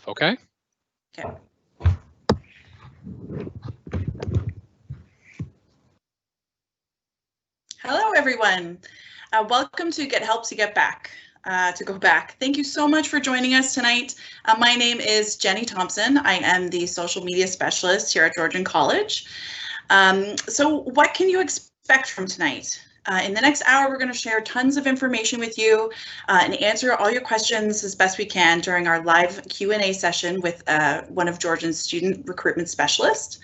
Okay. Okay. Hello, everyone. Welcome to GetHelpToGoBack. Thank you so much for joining us tonight. My name is Jenny Thompson. I am the social media specialist here at Georgian College. So what can you expect from tonight? In the next hour, we're going to share tons of information with you and answer all your questions as best we can during our live Q&A session with one of Georgian's student recruitment specialists.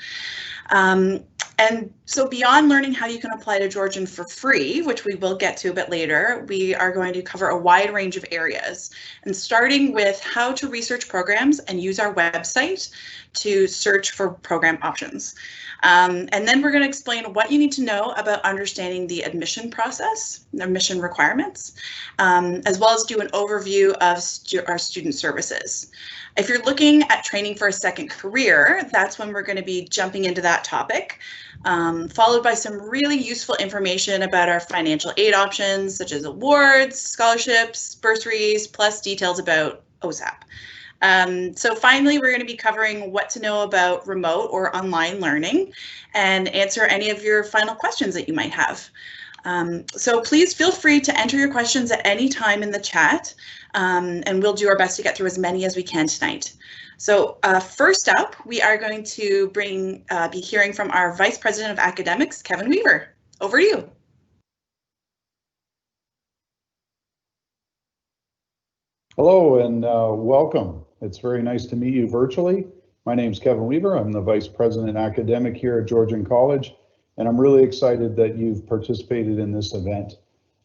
And so beyond learning how you can apply to Georgian for free, which we will get to a bit later, we are going to cover a wide range of areas, and starting with how to research programs and use our website to search for program options. And then we're going to explain what you need to know about understanding the admission process, admission requirements, as well as do an overview of our student services. If you're looking at training for a second career, that's when we're going to be jumping into that topic, followed by some really useful information about our financial aid options, such as awards, scholarships, bursaries, plus details about OSAP. So finally, we're going to be covering what to know about remote or online learning and answer any of your final questions that you might have. So please feel free to enter your questions at any time in the chat, and we'll do our best to get through as many as we can tonight. So first up, we are going to be hearing from our Vice President of Academics, Kevin Weaver. Over to you. Hello and welcome. It's very nice to meet you virtually. My name is Kevin Weaver. I'm the Vice President Academic here at Georgian College, and I'm really excited that you've participated in this event.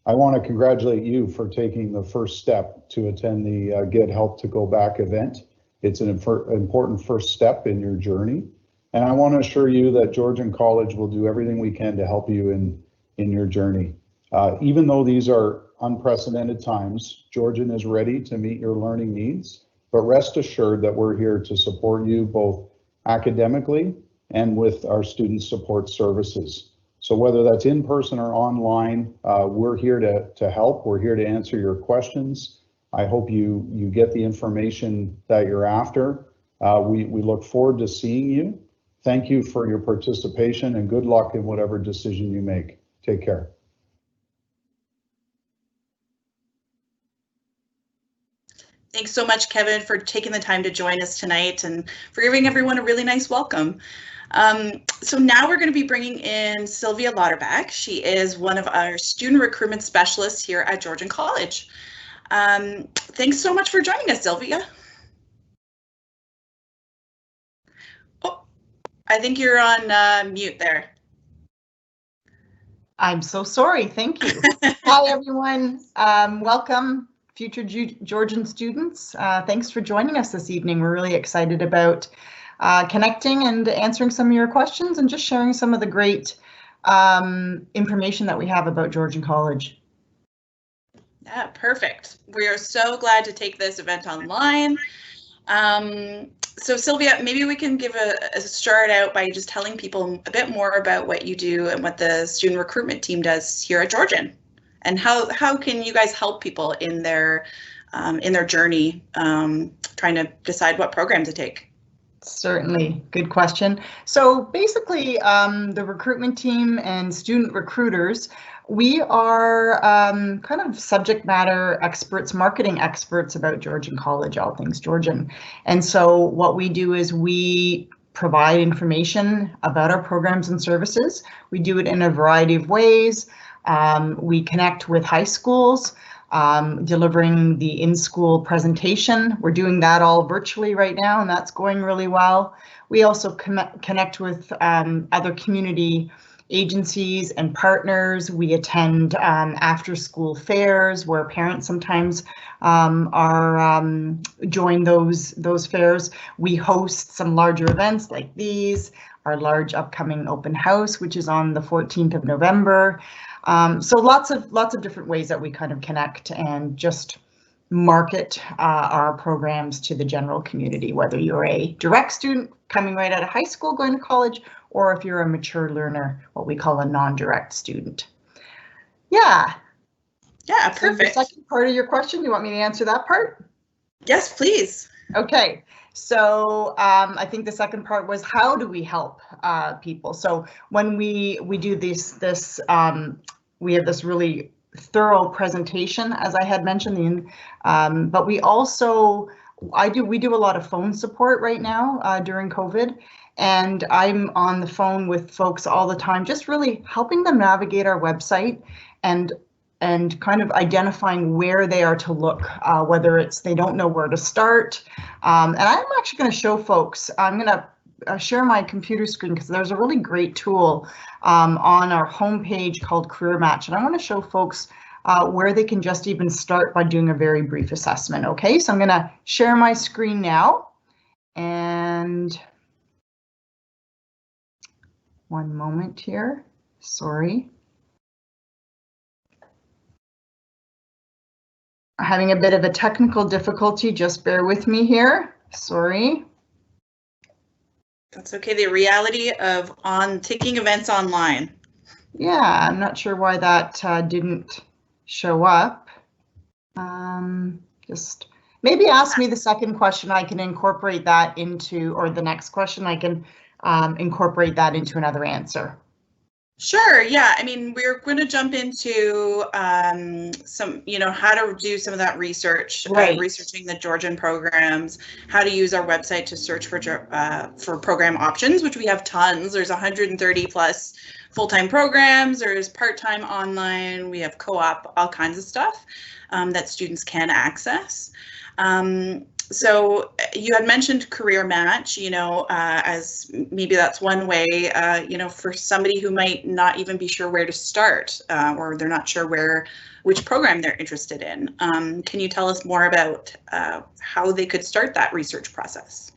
I want to congratulate you for taking the first step to attend the Get Help to Go Back event. It's an important first step in your journey, and I want to assure you that Georgian College will do everything we can to help you in your journey. Even though these are unprecedented times, Georgian is ready to meet your learning needs, but rest assured that we're here to support you both academically and with our student support services. So whether that's in person or online, we're here to help. We're here to answer your questions. I hope you get the information that you're after. We look forward to seeing you. Thank you for your participation and good luck in whatever decision you make. Take care. Thanks so much, Kevin, for taking the time to join us tonight and for giving everyone a really nice welcome. So now we're going to be bringing in Sylvia Lauterbach. She is one of our student recruitment specialists here at Georgian College. Thanks so much for joining us, Sylvia. Oh, I think you're on mute there. I'm so sorry. Thank you. Hi, everyone. Welcome. Future Georgian students, thanks for joining us this evening. We're really excited about connecting and answering some of your questions and just sharing some of the great information that we have about Georgian College. Yeah, perfect. We are so glad to take this event online. So Sylvia, maybe we can give a start out by just telling people a bit more about what you do and what the student recruitment team does here at Georgian. And how can you guys help people in their journey trying to decide what program to take? Certainly, good question. So basically, the recruitment team and student recruiters, we are kind of subject matter experts, marketing experts about Georgian College, all things Georgian. And so what we do is we provide information about our programs and services. We do it in a variety of ways. We connect with high schools, delivering the in-school presentation. We're doing that all virtually right now, and that's going really well. We also connect with other community agencies and partners. We attend after-school fairs where parents sometimes join those fairs. We host some larger events like these, our large upcoming open house, which is on the 14th of November. So lots of different ways that we kind of connect and just market our programs to the general community, whether you're a direct student coming right out of high school going to college, or if you're a mature learner, what we call a non-direct student. Yeah. Yeah, perfect. So the second part of your question, you want me to answer that part? Yes, please. Okay. So I think the second part was, how do we help people? So when we do this we have this really thorough presentation, as I had mentioned, but we also, we do a lot of phone support right now during COVID, and I'm on the phone with folks all the time, just really helping them navigate our website and kind of identifying where they are to look, whether it's they don't know where to start. And I'm actually going to show folks, I'm going to share my computer screen because there's a really great tool on our homepage called Career Match. And I want to show folks where they can just even start by doing a very brief assessment. Okay, so I'm going to share my screen now. And one moment here, sorry. Having a bit of a technical difficulty, just bear with me here, sorry. That's okay, the reality of taking events online. Yeah, I'm not sure why that didn't show up. Just maybe ask me the second question, I can incorporate that into, or the next question, I can incorporate that into another answer. Sure, yeah, I mean, we're going to jump into some, how to do some of that research, right. Researching the Georgian programs, how to use our website to search for program options, which we have tons. There's 130 plus full-time programs, there's part-time online, we have co-op, all kinds of stuff that students can access. So you had mentioned Career Match, as maybe that's one way, for somebody who might not even be sure where to start, or they're not sure which program they're interested in. Can you tell us more about how they could start that research process?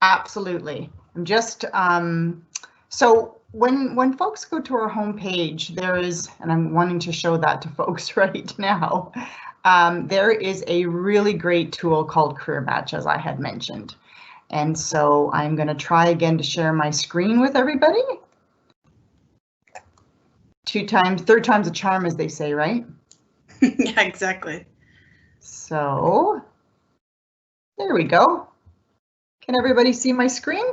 Absolutely. I'm just, so when folks go to our homepage, there is, and I'm wanting to show that to folks right now, there is a really great tool called Career Match, as I had mentioned. And so I'm going to try again to share my screen with everybody. Third time's a charm, as they say, right? Yeah, exactly. So there we go. Can everybody see my screen?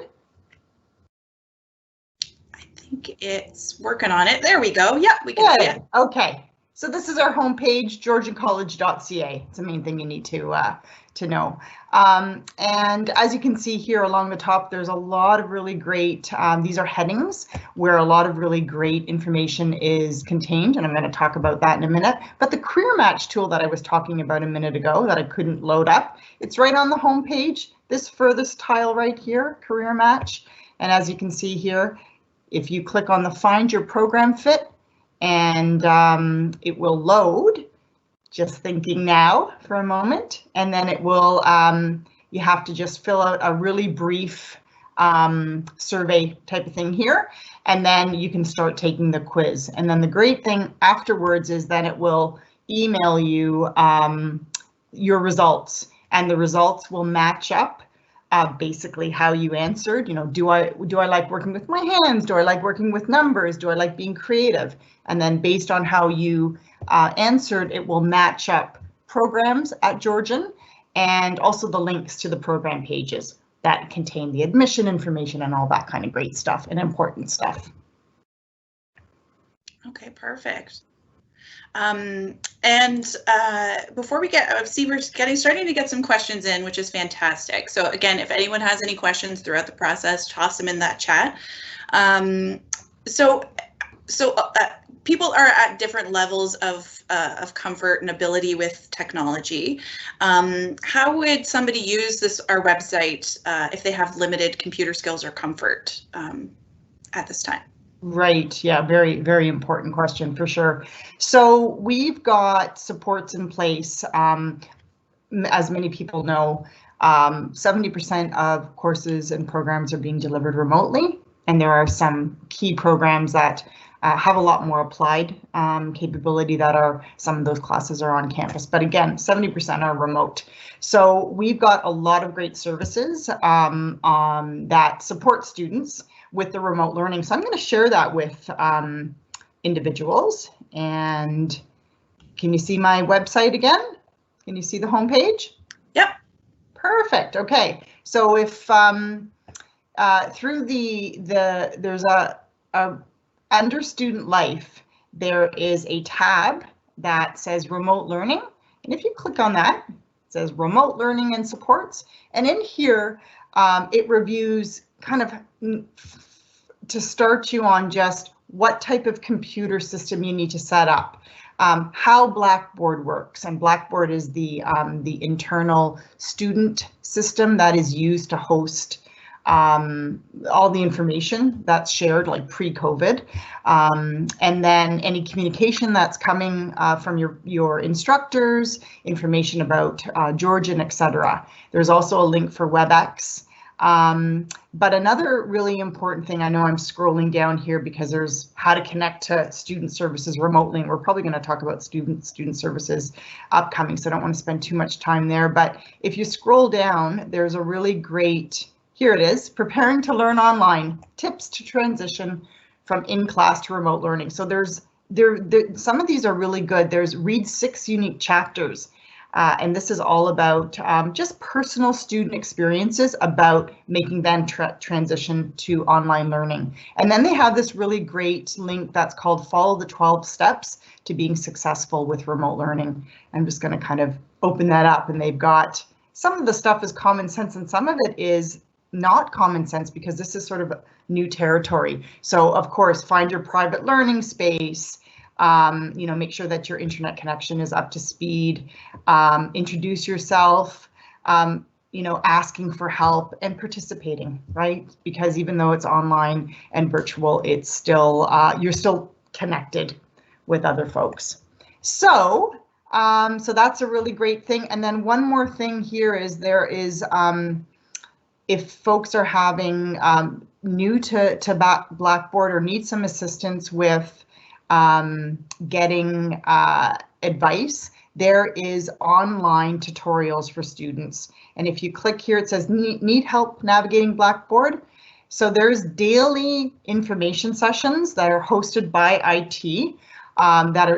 I think it's working on it. There we go. Yeah, we can see it. Okay. So this is our homepage, GeorgianCollege.ca. It's the main thing you need to know. And as you can see here along the top, there's a lot of really great, these are headings where a lot of really great information is contained, and I'm going to talk about that in a minute. But the Career Match tool that I was talking about a minute ago that I couldn't load up, it's right on the homepage, this furthest tile right here, Career Match. And as you can see here, if you click on the Find Your Program Fit, and it will load, just thinking now for a moment, and then it will, you have to just fill out a really brief survey type of thing here, and then you can start taking the quiz. And then the great thing afterwards is that it will email you your results, and the results will match up basically how you answered. Do I like working with my hands? Do I like working with numbers? Do I like being creative? And then based on how you answered, it will match up programs at Georgian and also the links to the program pages that contain the admission information and all that kind of great stuff and important stuff. Okay, perfect. Before we we're starting to get some questions in, which is fantastic. So again, if anyone has any questions throughout the process, toss them in that chat. People are at different levels of comfort and ability with technology. How would somebody use our website if they have limited computer skills or comfort at this time? Right. Yeah. Very, very important question for sure. So we've got supports in place. As many people know, 70% of courses and programs are being delivered remotely, and there are some key programs that have a lot more applied capability that some of those classes are on campus. But again, 70% are remote. So we've got a lot of great services that support students with the remote learning. So I'm going to share that with individuals. And can you see my website again? Can you see the homepage? Yep. Perfect. Okay. So if through there's a under student life, there is a tab that says remote learning. And if you click on that, it says remote learning and supports. And in here, it reviews kind of to start you on just what type of computer system you need to set up, how Blackboard works. And Blackboard is the internal student system that is used to host all the information that's shared, like pre-COVID, and then any communication that's coming from your instructors, information about Georgian, etc. There's also a link for WebEx. But another really important thing, I know I'm scrolling down here because there's how to connect to student services remotely, and we're probably going to talk about student services upcoming, so I don't want to spend too much time there. But if you scroll down, there's a really great, here it is, preparing to learn online, tips to transition from in-class to remote learning. So some of these are really good. There's read 6 unique chapters. And this is all about just personal student experiences about making them transition to online learning. And then they have this really great link that's called Follow the 12 Steps to Being Successful with Remote Learning. I'm just going to kind of open that up, and they've got some of the stuff is common sense and some of it is not common sense because this is sort of new territory. So of course, find your private learning space. Make sure that your internet connection is up to speed, introduce yourself, asking for help and participating, right? Because even though it's online and virtual, it's still, you're still connected with other folks. So that's a really great thing. And then one more thing here is there is, if folks are having new to Blackboard or need some assistance with getting advice, there is online tutorials for students. And if you click here, it says need help navigating Blackboard. So there's daily information sessions that are hosted by IT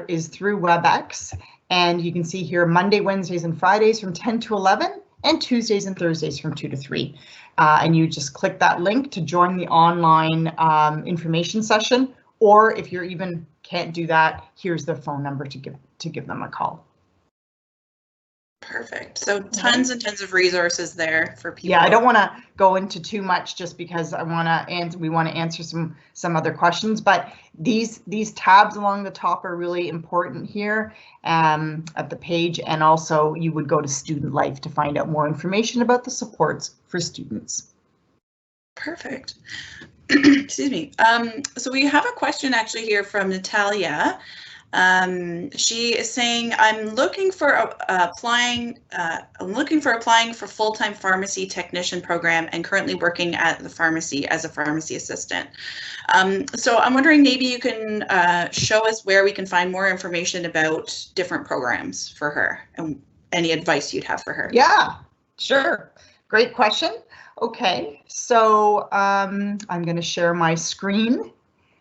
is through WebEx. And you can see here Monday, Wednesdays, and Fridays from 10 to 11, and Tuesdays and Thursdays from 2 to 3. And you just click that link to join the online information session. Or if you're even can't do that, here's the phone number to give them a call. Perfect. So tons and tons of resources there for people. Yeah, I don't want to go into too much just because we want to answer some other questions, but these tabs along the top are really important here at the page, and also you would go to Student Life to find out more information about the supports for students. Perfect. Excuse me. So we have a question actually here from Natalia. She is saying, I'm looking for applying for full-time pharmacy technician program and currently working at the pharmacy as a pharmacy assistant. So I'm wondering, maybe you can show us where we can find more information about different programs for her and any advice you'd have for her. Yeah, sure. Great question. Okay, so I'm going to share my screen.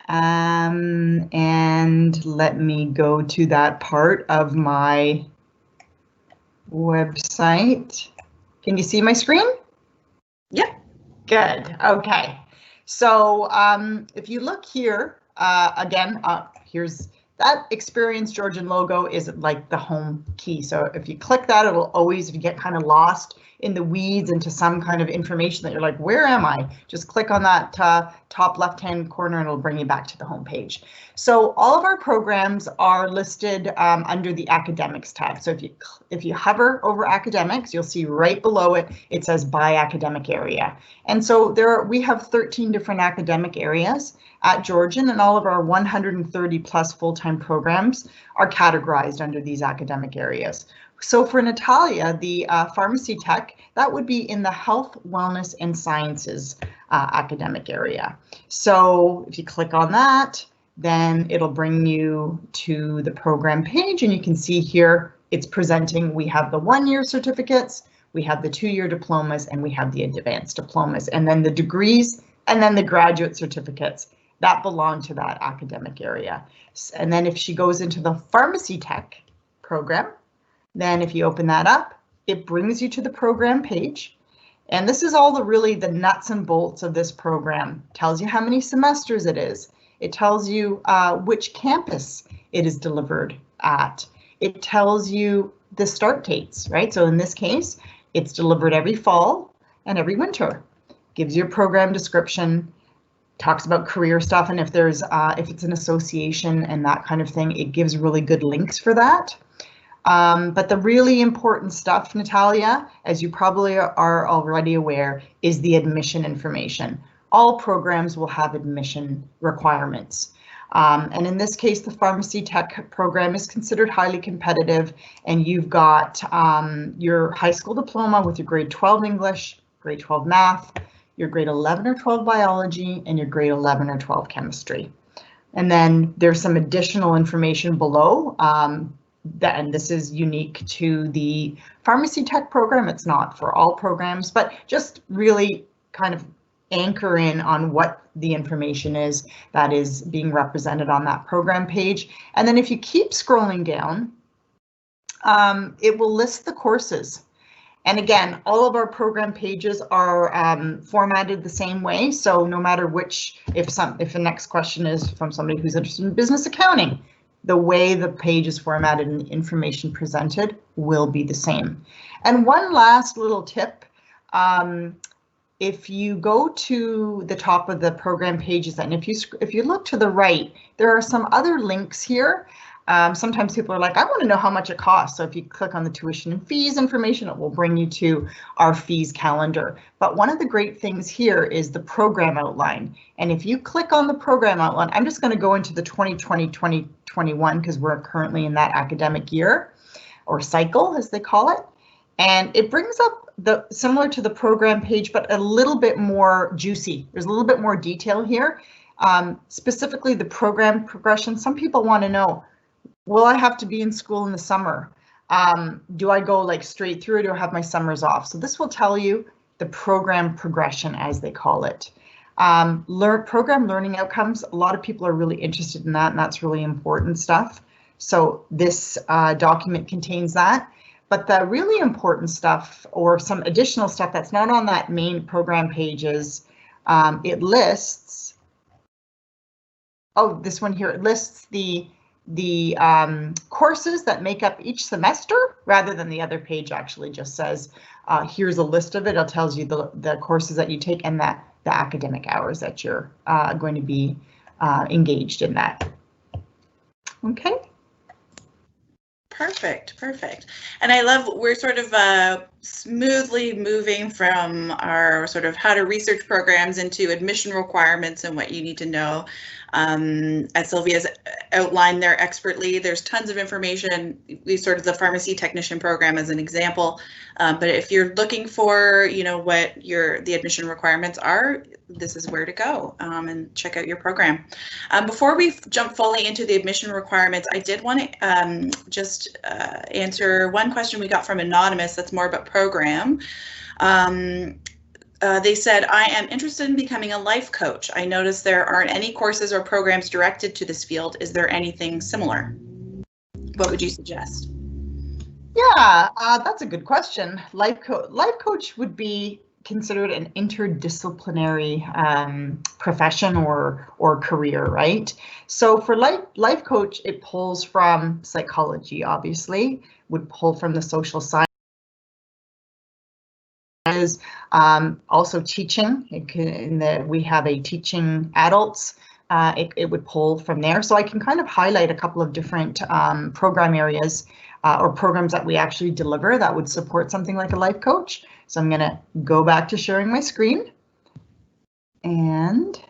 And let me go to that part of my website. Can you see my screen? Yeah. Good. Okay. So if you look here, again, here's that Experience Georgian logo is like the home key. So if you click that, it'll always, if you get kind of lost in the weeds into some kind of information that you're like, where am I? Just click on that top left-hand corner and it'll bring you back to the home page. So all of our programs are listed under the academics tab. So if you hover over academics, you'll see right below it, it says by academic area. And so we have 13 different academic areas at Georgian, and all of our 130 plus full-time programs are categorized under these academic areas. So for Natalia, the pharmacy tech, that would be in the health, wellness, and sciences academic area. So if you click on that, then it'll bring you to the program page, and you can see here it's presenting. We have the 1-year certificates, we have the 2-year diplomas, and we have the advanced diplomas, and then the degrees, and then the graduate certificates that belong to that academic area. And then if she goes into the pharmacy tech program, then if you open that up, it brings you to the program page. And this is all really the nuts and bolts of this program. It tells you how many semesters it is. It tells you which campus it is delivered at. It tells you the start dates, right? So in this case, it's delivered every fall and every winter. Gives you a program description, talks about career stuff, and if there's if it's an association and that kind of thing, it gives really good links for that. But the really important stuff, Natalia, as you probably are already aware, is the admission information. All programs will have admission requirements. And in this case, the pharmacy tech program is considered highly competitive, and you've got your high school diploma with your grade 12 English, grade 12 math, your grade 11 or 12 biology, and your grade 11 or 12 chemistry. And then there's some additional information below. And this is unique to the pharmacy tech program. It's not for all programs, but just really kind of anchor in on what the information is that is being represented on that program page. And then if you keep scrolling down, it will list the courses. And again, all of our program pages are formatted the same way. So no matter which, if the next question is from somebody who's interested in business accounting, the way the page is formatted and the information presented will be the same. And one last little tip, if you go to the top of the program pages, and if you look to the right, there are some other links here. Sometimes people are like, I want to know how much it costs. So if you click on the tuition and fees information, it will bring you to our fees calendar. But one of the great things here is the program outline. And if you click on the program outline, I'm just going to go into the 2020-2021 because we're currently in that academic year or cycle, as they call it. And it brings up the similar to the program page, but a little bit more juicy. There's a little bit more detail here. Specifically the program progression. Some people want to know, will I have to be in school in the summer? Do I go like straight through, or do I have my summers off? So this will tell you the program progression, as they call it. Program learning outcomes, a lot of people are really interested in that, and that's really important stuff. So this document contains that. But the really important stuff, or some additional stuff that's not on that main program page, is it lists, this one here, it lists the courses that make up each semester, rather than the other page actually just says, here's a list of it. It tells you the courses that you take and the academic hours that you're going to be engaged in that. Okay. Perfect, perfect. And I love, we're sort of smoothly moving from our sort of how to research programs into admission requirements and what you need to know. As Sylvia's outlined there expertly, there's tons of information. We sort of the pharmacy technician program as an example, but if you're looking for, you know, what the admission requirements are, this is where to go and check out your program. Before we jump fully into the admission requirements, I did want to just answer one question we got from Anonymous that's more about program. They said, I am interested in becoming a life coach. I noticed there aren't any courses or programs directed to this field. Is there anything similar? What would you suggest? Yeah, that's a good question. Life coach would be considered an interdisciplinary profession or career, right? So for life coach, it pulls from psychology, obviously, would pull from the social science. Also teaching. We have a teaching adults. It would pull from there. So I can kind of highlight a couple of different program areas or programs that we actually deliver that would support something like a life coach. So I'm going to go back to sharing my screen. And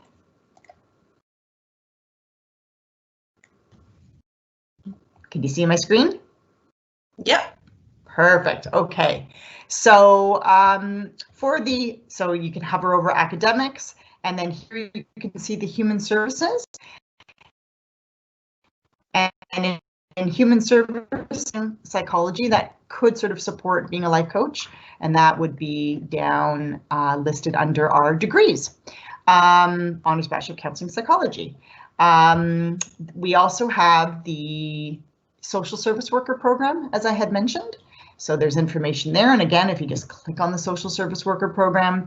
can you see my screen? Yep. Perfect. Okay. So so you can hover over academics, and then here you can see the human services. And in human service psychology, that could sort of support being a life coach, and that would be down listed under our degrees. Honors Bachelor of Counseling Psychology. We also have the social service worker program, as I had mentioned. So there's information there. And again, if you just click on the social service worker program,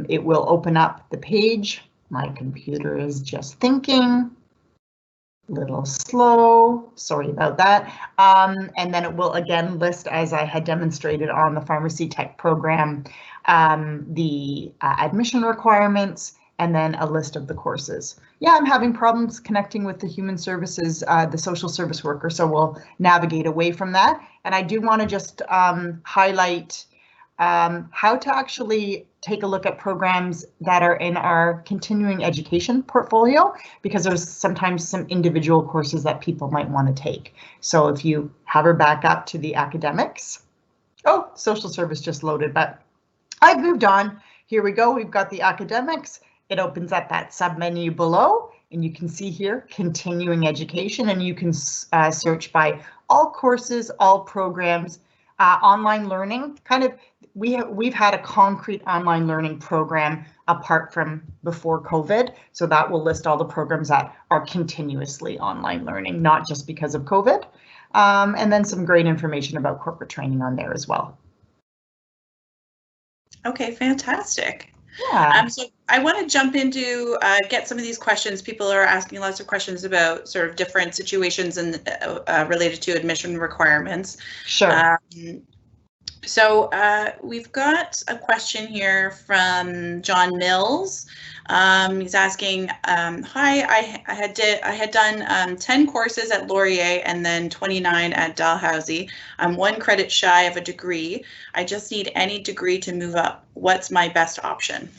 it will open up the page. My computer is just thinking. Little slow, sorry about that. And then it will again list, as I had demonstrated on the pharmacy tech program, the admission requirements, and then a list of the courses. Yeah, I'm having problems connecting with the human services, the social service worker, so we'll navigate away from that. And I do want to just highlight how to actually take a look at programs that are in our continuing education portfolio, because there's sometimes some individual courses that people might want to take. So if you hover back up to the academics, oh, social service just loaded, but I've moved on. Here we go. We've got the academics. It opens up that submenu below, and you can see here continuing education, and you can search by all courses, all programs, online learning. Kind of, we've had a concrete online learning program apart from before COVID, so that will list all the programs that are continuously online learning, not just because of COVID, and then some great information about corporate training on there as well. Okay, fantastic. Yeah. So I want to jump into get some of these questions. People are asking lots of questions about sort of different situations and related to admission requirements. Sure. So we've got a question here from John Mills. He's asking, hi, I had done 10 courses at Laurier and then 29 at Dalhousie. I'm 1 credit shy of a degree. I just need any degree to move up. What's my best option?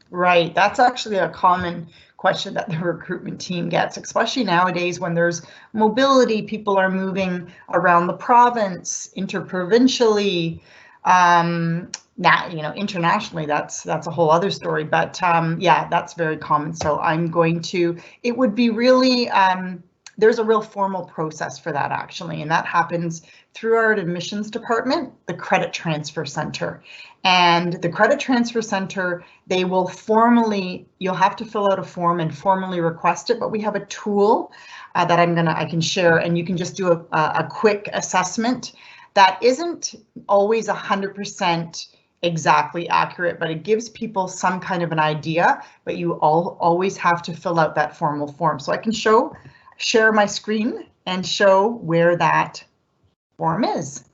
Right, that's actually a common question that the recruitment team gets, especially nowadays when there's mobility, people are moving around the province, interprovincially, now, you know, internationally, that's a whole other story, but yeah, that's very common. So I'm going to, it would be really, there's a real formal process for that actually, and that happens through our admissions department, the Credit Transfer Center. And the Credit Transfer Center, they will formally, you'll have to fill out a form and formally request it, but we have a tool that I can share, and you can just do a quick assessment that isn't always 100% exactly accurate, but it gives people some kind of an idea, but you always have to fill out that formal form. So I can share my screen and show where that form is.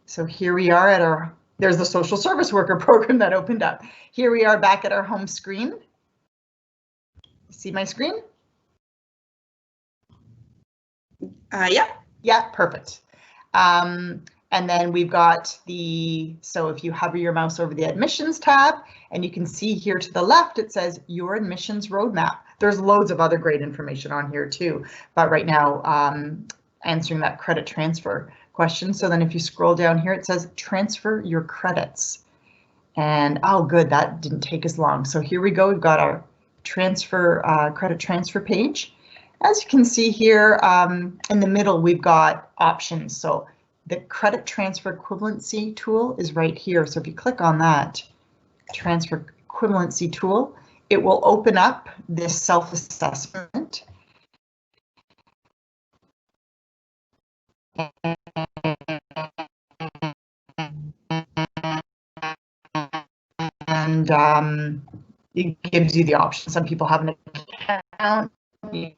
So here we are at there's the social service worker program that opened up. Here we are back at our home screen. See my screen? Yeah. Yeah, perfect. And then we've got so if you hover your mouse over the admissions tab, and you can see here to the left, it says your admissions roadmap. There's loads of other great information on here too, but right now answering that credit transfer question. So then if you scroll down here, it says transfer your credits. And oh good, that didn't take as long. So here we go, we've got our credit transfer page. As you can see here in the middle, we've got options. So the credit transfer equivalency tool is right here. So if you click on that transfer equivalency tool, it will open up this self-assessment. And it gives you the option. Some people have an account. You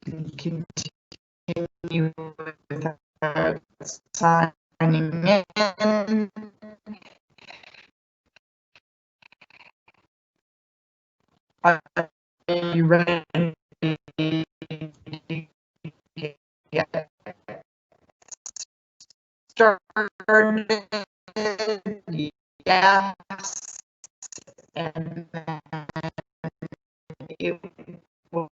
can continue without signing in. Are you ready? Yeah. Started. Yes. And then it will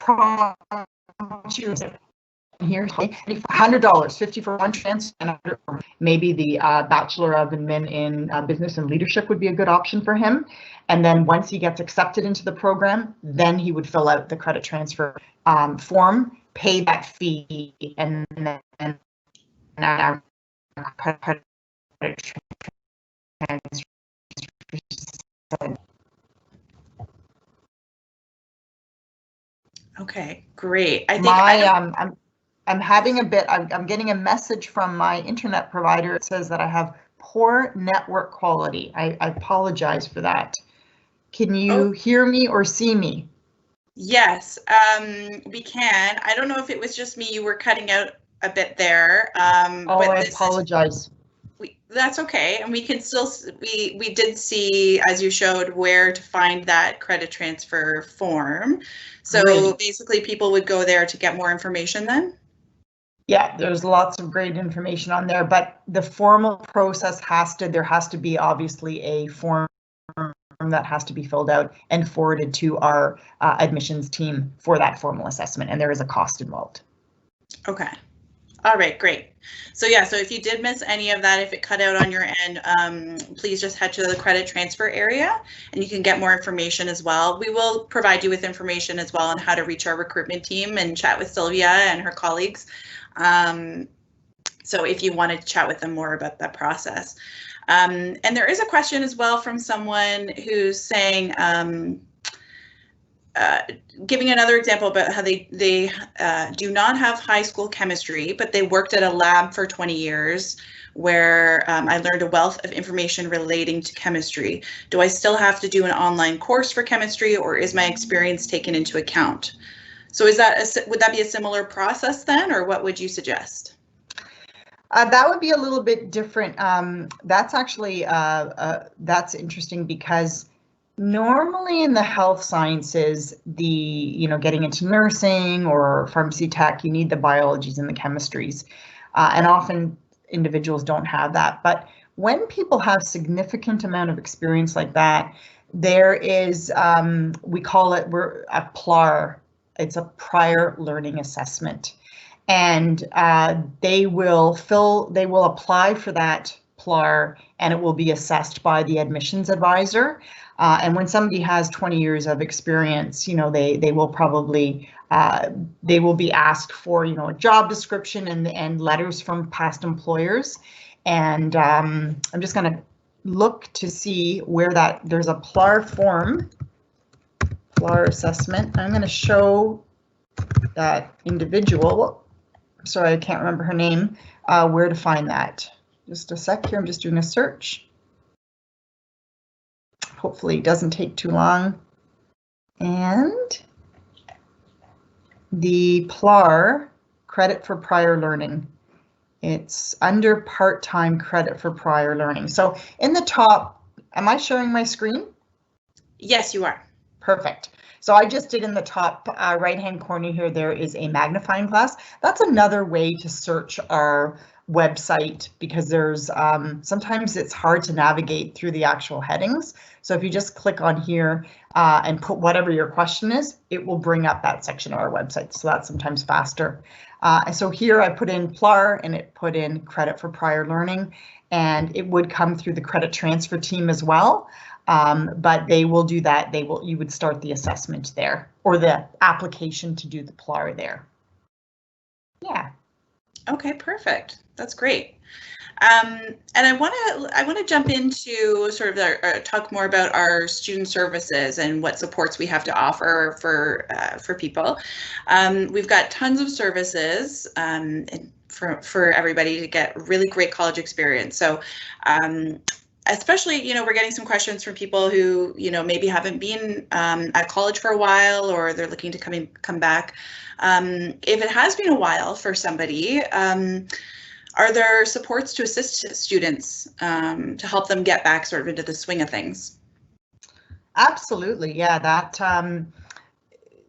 prompt you here, $100, 50 for one transfer, and maybe the Bachelor of Admin in Business and Leadership would be a good option for him. And then once he gets accepted into the program, then he would fill out the credit transfer form, pay that fee, and then credit transfer. Okay, great. I think I'm having a bit, I'm getting a message from my internet provider. It says that I have poor network quality. I apologize for that. Can you hear me or see me? Yes, we can. I don't know if it was just me, you were cutting out a bit there. But I apologize. That's okay, and we can still, we did see, as you showed, where to find that credit transfer form. So great. Basically people would go there to get more information then? Yeah, there's lots of great information on there, but the formal process there has to be obviously a form that has to be filled out and forwarded to our admissions team for that formal assessment, and there is a cost involved. Okay. All right, great. So yeah, so if you did miss any of that, if it cut out on your end, please just head to the credit transfer area and you can get more information as well. We will provide you with information as well on how to reach our recruitment team and chat with Sylvia and her colleagues. So if you wanted to chat with them more about that process. And there is a question as well from someone who's saying, giving another example about how they do not have high school chemistry, but they worked at a lab for 20 years where I learned a wealth of information relating to chemistry. Do I still have to do an online course for chemistry, or is my experience taken into account? So is that would that be a similar process then, or what would you suggest? That would be a little bit different. That's actually that's interesting because normally in the health sciences, getting into nursing or pharmacy tech, you need the biologies and the chemistries, and often individuals don't have that. But when people have significant amount of experience like that, there is, we call it, a PLAR. It's a prior learning assessment, and they will apply for that PLAR, and it will be assessed by the admissions advisor. And when somebody has 20 years of experience, they will probably they will be asked for a job description and letters from past employers. And I'm just going to look to see where there's a PLAR form, PLAR assessment. I'm going to show that individual. Sorry, I can't remember her name. Where to find that? Just a sec here. I'm just doing a search. Hopefully it doesn't take too long. And the PLAR, credit for prior learning. It's under part-time credit for prior learning. So in the top, am I showing my screen? Yes, you are. Perfect. So I just did in the top right-hand corner here, there is a magnifying glass. That's another way to search our website because there's sometimes it's hard to navigate through the actual headings. So if you just click on here and put whatever your question is, it will bring up that section of our website. So that's sometimes faster. So here I put in PLAR and it put in credit for prior learning, and it would come through the credit transfer team as well. But they will do that. You would start the assessment there, or the application to do the PLAR there. Yeah. Okay, perfect. That's great. And I want to jump into sort of talk more about our student services and what supports we have to offer for people. We've got tons of services for everybody to get really great college experience. So especially, we're getting some questions from people who, maybe haven't been at college for a while, or they're looking to come back. If it has been a while for somebody, are there supports to assist students to help them get back sort of into the swing of things? Absolutely, yeah. That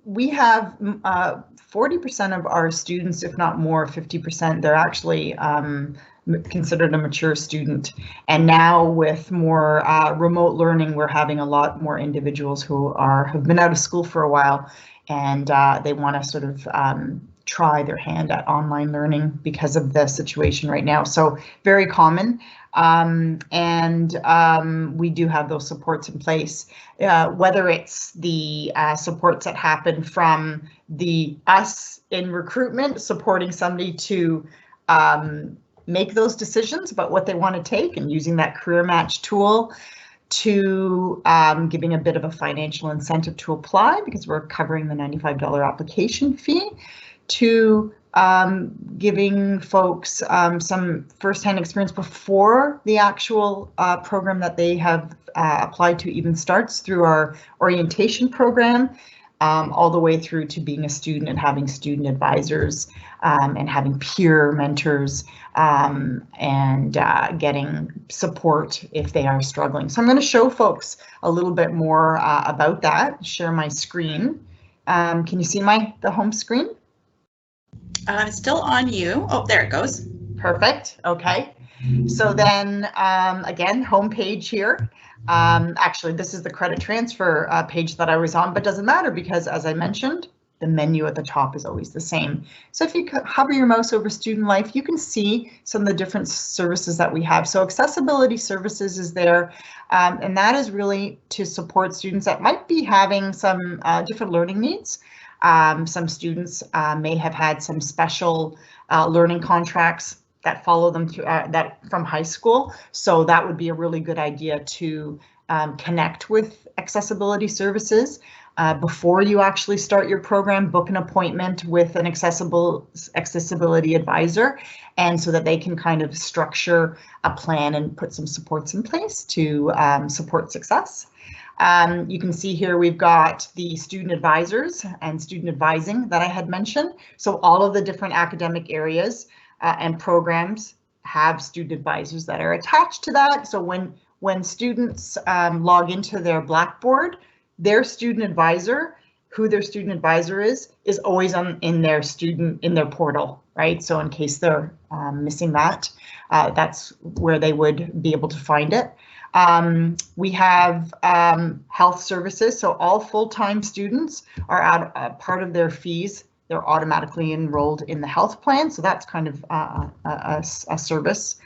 we have 40% of our students, if not more, 50%, they're actually considered a mature student. And now with more remote learning, we're having a lot more individuals who have been out of school for a while, and they want to sort of try their hand at online learning because of the situation right now. So very common. We do have those supports in place, whether it's the supports that happen from us in recruitment, supporting somebody to make those decisions about what they want to take and using that career match tool, to giving a bit of a financial incentive to apply because we're covering the $95 application fee, to giving folks some first-hand experience before the actual program that they have applied to even starts, through our orientation program, all the way through to being a student and having student advisors and having peer mentors and getting support if they are struggling. So I'm going to show folks a little bit more about that, share my screen. Can you see the home screen? It's still on you. Oh, there it goes. Perfect. Okay. So then again, home page here. Actually, this is the credit transfer page that I was on, but doesn't matter because, as I mentioned, the menu at the top is always the same. So if you hover your mouse over Student Life, you can see some of the different services that we have. So accessibility services is there, and that is really to support students that might be having some different learning needs. Some students may have had some special learning contracts that follow them through that from high school. So that would be a really good idea to connect with accessibility services before you actually start your program. Book an appointment with an accessibility advisor, and so that they can kind of structure a plan and put some supports in place to support success. You can see here we've got the student advisors and student advising that I had mentioned. So all of the different academic areas and programs have student advisors that are attached to that. So when students log into their Blackboard, their student advisor, who their student advisor is always in their portal, right? So in case they're missing that, that's where they would be able to find it. We have health services, so all full-time students are out part of their fees. They're automatically enrolled in the health plan, so that's kind of a service.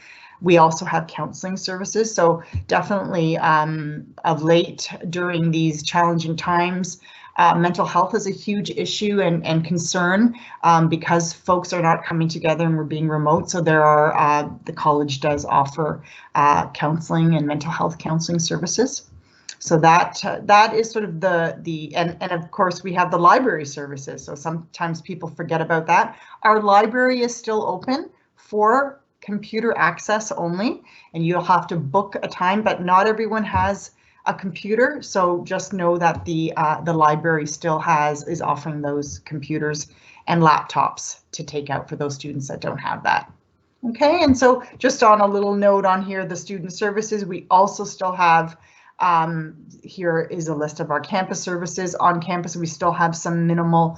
We also have counseling services, so definitely of late during these challenging times, mental health is a huge issue and concern because folks are not coming together and we're being remote. So there are, the college does offer counseling and mental health counseling services. So that is sort of and of course we have the library services. So sometimes people forget about that. Our library is still open for computer access only, and you'll have to book a time, but not everyone has a computer. So just know that the library still is offering those computers and laptops to take out for those students that don't have that. Okay, and so just on a little note on here, the student services, we also still have, here is a list of our campus services. On campus, we still have some minimal,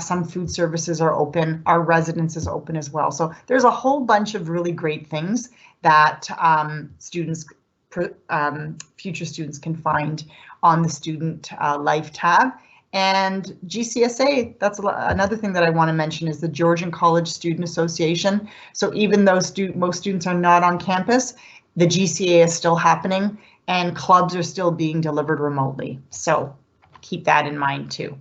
some food services are open, our residence is open as well. So there's a whole bunch of really great things that future students can find on the student life tab. And GCSA, that's another thing that I want to mention, is the Georgian College Student Association. So even though most students are not on campus, the GCA is still happening and clubs are still being delivered remotely. So keep that in mind too.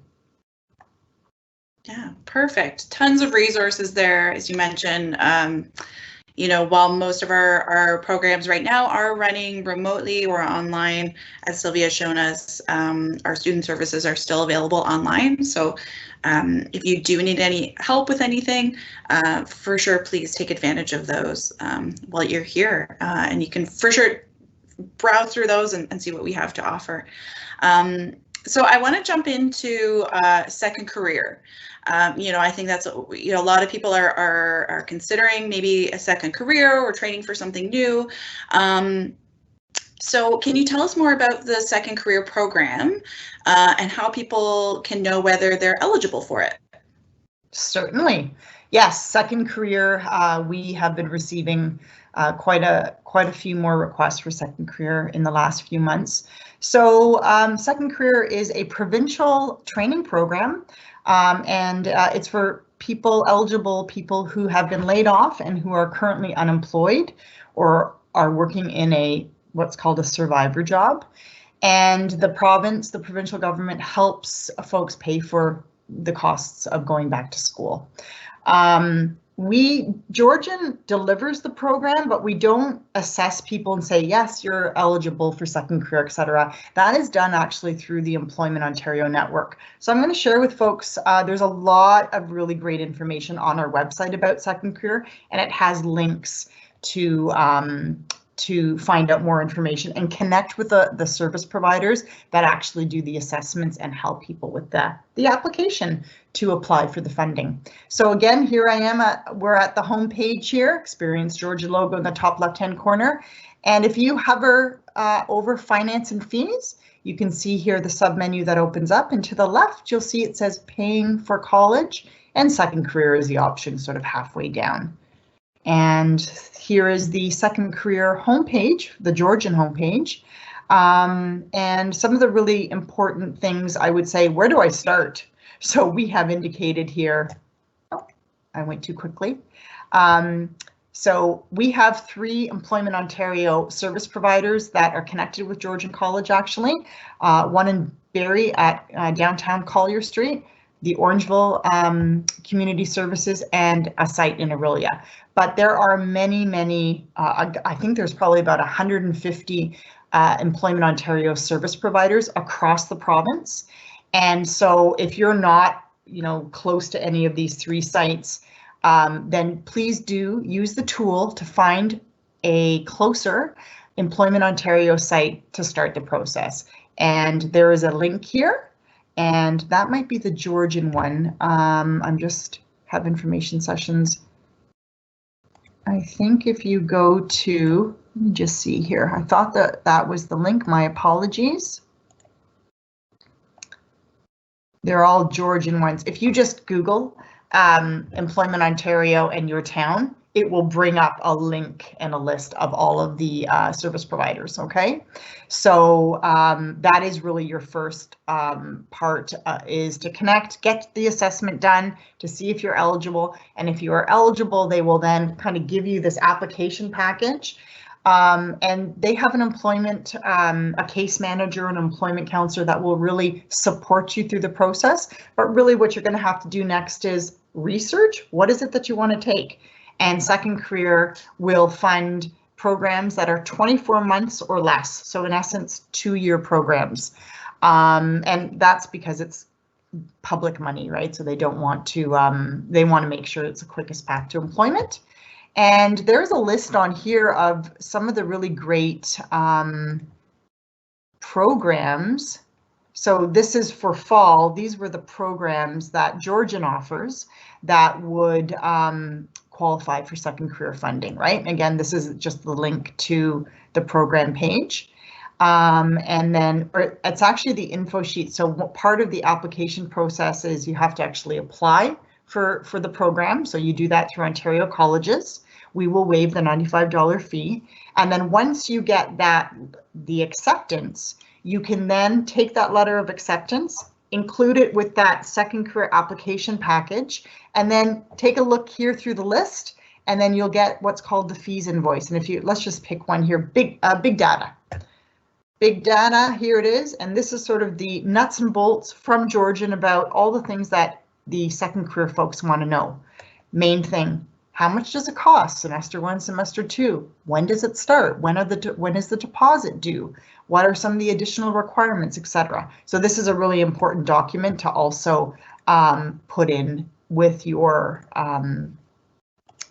Yeah, perfect. Tons of resources there, as you mentioned. You know, while most of our programs right now are running remotely or online, as Sylvia has shown us, our student services are still available online. So if you do need any help with anything, for sure, please take advantage of those while you're here. And you can for sure browse through those and see what we have to offer. So I want to jump into second career. You know, I think that's, you know, a lot of people are considering maybe a second career or training for something new. So can you tell us more about the second career program and how people can know whether they're eligible for it? Certainly. Yes, second career, we have been receiving quite a few more requests for second career in the last few months. So second career is a provincial training program, and it's for eligible people who have been laid off and who are currently unemployed or are working in what's called a survivor job. And the provincial government helps folks pay for the costs of going back to school. Georgian delivers the program, but we don't assess people and say, yes, you're eligible for second career, etc. That is done actually through the Employment Ontario network. So I'm going to share with folks, there's a lot of really great information on our website about second career, and it has links to find out more information and connect with the service providers that actually do the assessments and help people with the application to apply for the funding. So again, here I am, we're at the home page here, Experience Georgia logo in the top left-hand corner. And if you hover over finance and fees, you can see here the submenu that opens up, and to the left, you'll see it says paying for college, and second career is the option sort of halfway down. And here is the second career homepage, the Georgian homepage. And some of the really important things I would say, where do I start? So we have indicated here, oh, I went too quickly. So we have 3 Employment Ontario service providers that are connected with Georgian College actually. One in Barrie at downtown Collier Street, the Orangeville Community Services, and a site in Aurelia. But there are many, I think there's probably about 150 Employment Ontario service providers across the province. And so if you're not, close to any of these 3 sites, then please do use the tool to find a closer Employment Ontario site to start the process. And there is a link here, and that might be the Georgian one. I'm just have information sessions. I think if you go to, let me just see here. I thought that was the link. My apologies. They're all Georgian ones. If you just Google Employment Ontario and your town, it will bring up a link and a list of all of the service providers, okay? So that is really your first part is to connect, get the assessment done to see if you're eligible. And if you are eligible, they will then kind of give you this application package. And they have an employment, a case manager, an employment counselor that will really support you through the process. But really what you're going to have to do next is research. What is it that you want to take? And Second Career will fund programs that are 24 months or less. So in essence, 2-year programs. And that's because it's public money, right? So they don't want to, they want to make sure it's the quickest path to employment. And there's a list on here of some of the really great programs. So this is for fall. These were the programs that Georgian offers that would qualify for Second Career funding, right? Again, this is just the link to the program page. And then it's actually the info sheet. So part of the application process is you have to actually apply for the program. So you do that through Ontario colleges. We will waive the $95 fee. And then once you get the acceptance, you can then take that letter of acceptance, include it with that Second Career application package, and then take a look here through the list, and then you'll get what's called the fees invoice. And if you, let's just pick one here, big data. Big data, here it is. And this is sort of the nuts and bolts from Georgian about all the things that the Second Career folks want to know. Main thing, how much does it cost? Semester 1, semester 2. When does it start? When is the deposit due? What are some of the additional requirements, etc. So this is a really important document to also put in with your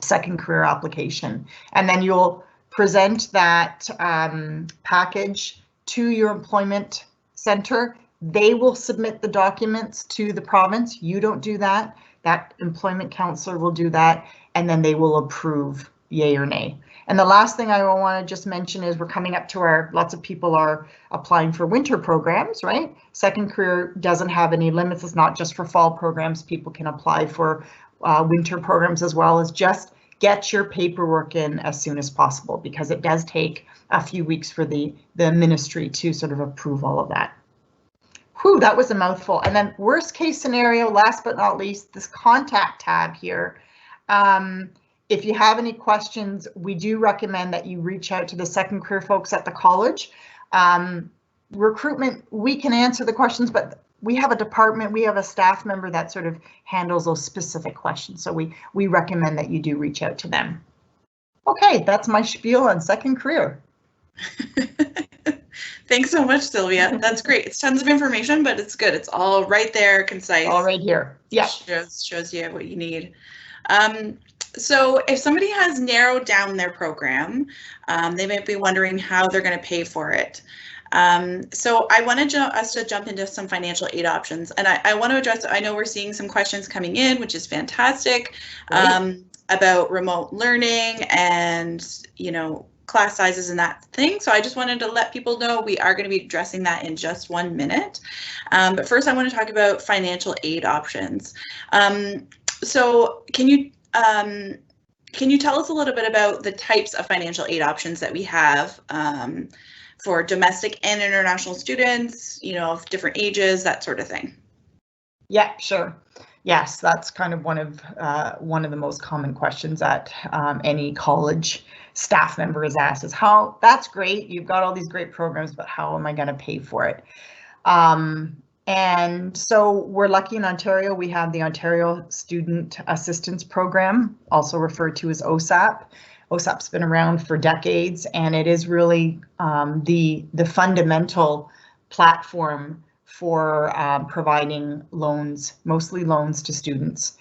Second Career application. And then you'll present that package to your employment center. They will submit the documents to the province. You don't do that. That employment counselor will do that, and then they will approve yay or nay. And the last thing I want to just mention is we're coming up to lots of people are applying for winter programs, right? Second Career doesn't have any limits. It's not just for fall programs. People can apply for winter programs as well. As just get your paperwork in as soon as possible, because it does take a few weeks for the ministry to sort of approve all of that. Whew, that was a mouthful. And then worst case scenario, last but not least, this contact tab here. If you have any questions, we do recommend that you reach out to the Second Career folks at the college. Recruitment, we can answer the questions, but we have a department, we have a staff member that sort of handles those specific questions. So we recommend that you do reach out to them. Okay, that's my spiel on second career. Thanks so much, Sylvia. That's great. It's tons of information, but it's good. It's all right there, concise. All right here. Yeah. Shows you what you need. So if somebody has narrowed down their program, they might be wondering how they're going to pay for it. So I wanted us to jump into some financial aid options, and I want to address, I know we're seeing some questions coming in, which is fantastic, about remote learning and, you know, class sizes and that thing. So I just wanted to let people know we are going to be addressing that in just 1 minute. But first I want to talk about financial aid options. So can you tell us a little bit about the types of financial aid options that we have for domestic and international students, you know, of different ages, that sort of thing? Yeah, sure. Yes, that's kind of one of the most common questions that any college staff member is asked is how, that's great, you've got all these great programs, but how am I going to pay for it? And so we're lucky in Ontario, we have the Ontario Student Assistance Program, also referred to as OSAP. OSAP's been around for decades, and it is really the fundamental platform for providing loans, mostly loans to students.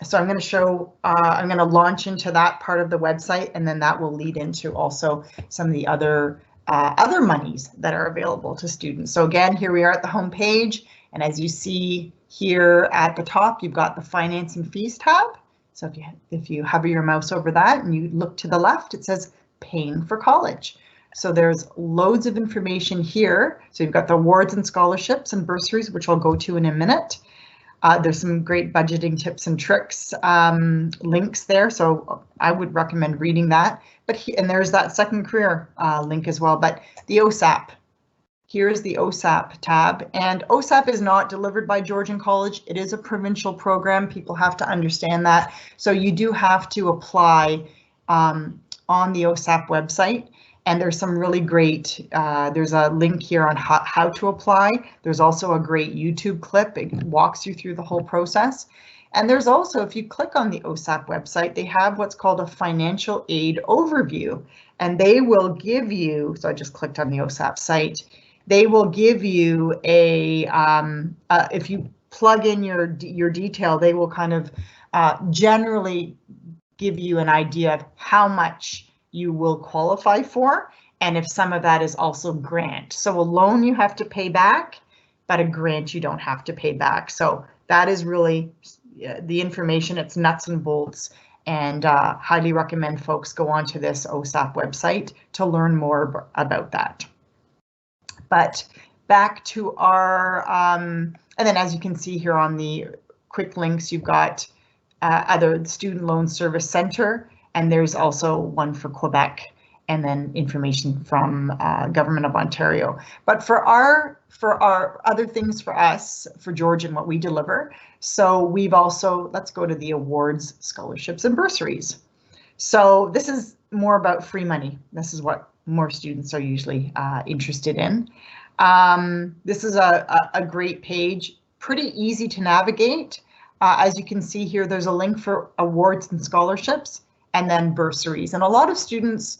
So I'm going to show, I'm going to launch into that part of the website, and then that will lead into also some of the other monies that are available to students. So again, here we are at the home page, and as you see here at the top, you've got the financing fees tab. So if you hover your mouse over that and you look to the left, it says paying for college. So there's loads of information here. So you've got the awards and scholarships and bursaries, which I'll go to in a minute. There's some great budgeting tips and tricks links there, so I would recommend reading that. And there's that second career link as well. But the OSAP, here's the OSAP tab, and OSAP is not delivered by Georgian College. It is a provincial program. People have to understand that. So you do have to apply on the OSAP website. And there's some really great, there's a link here on how to apply. There's also a great YouTube clip. It walks you through the whole process. And there's also, if you click on the OSAP website, they have what's called a financial aid overview. And they will give you, so I just clicked on the OSAP site, they will give you a, if you plug in your detail, they will kind of generally give you an idea of how much you will qualify for, and if some of that is also grant. So a loan you have to pay back, but a grant you don't have to pay back. So that is really the information, it's nuts and bolts, and highly recommend folks go onto this OSAP website to learn more about that. But back to our, and then as you can see here on the quick links, you've got other Student Loan Service Center, and there's also one for Quebec, and then information from Government of Ontario. But for our other things for us, for Georgian, what we deliver, so we've also, let's go to the awards, scholarships, and bursaries. So this is more about free money. This is what more students are usually interested in. This is a great page, pretty easy to navigate. As you can see here, there's a link for awards and scholarships, and then bursaries. And a lot of students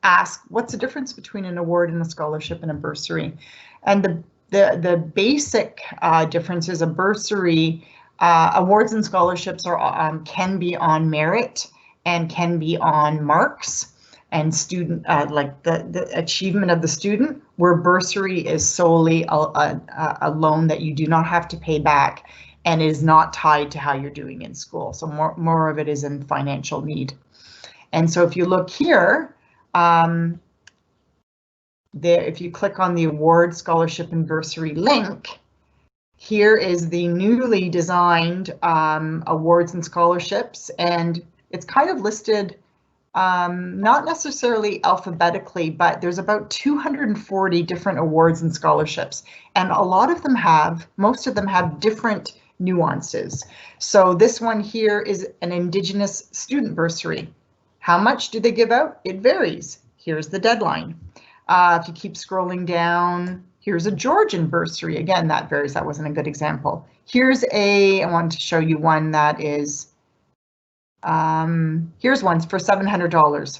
ask, what's the difference between an award and a scholarship and a bursary? And the basic difference is a bursary, awards and scholarships are can be on merit and can be on marks and student, like the achievement of the student, where bursary is solely a loan that you do not have to pay back and is not tied to how you're doing in school. So more of it is in financial need. And so if you look here, if you click on the award, scholarship, and bursary link, here is the newly designed awards and scholarships, and it's kind of listed not necessarily alphabetically, but there's about 240 different awards and scholarships, and a lot of them most of them have different nuances. So this one here is an Indigenous student bursary. How much do they give out? It varies. Here's the deadline. If you keep scrolling down, Here's a Georgian bursary. Again, that varies. That wasn't a good example. Here's I wanted to show you one that is, here's one for $700.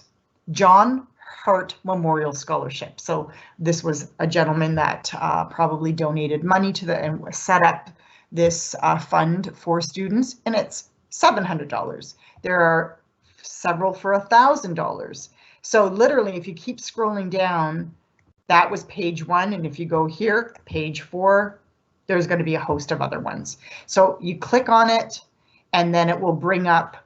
John Hart Memorial Scholarship. So this was a gentleman that probably donated money to and set up this fund for students, and it's $700. There are several for $1,000. So literally, if you keep scrolling down, that was page 1, and if you go here, page 4, there's going to be a host of other ones. So you click on it, and then it will bring up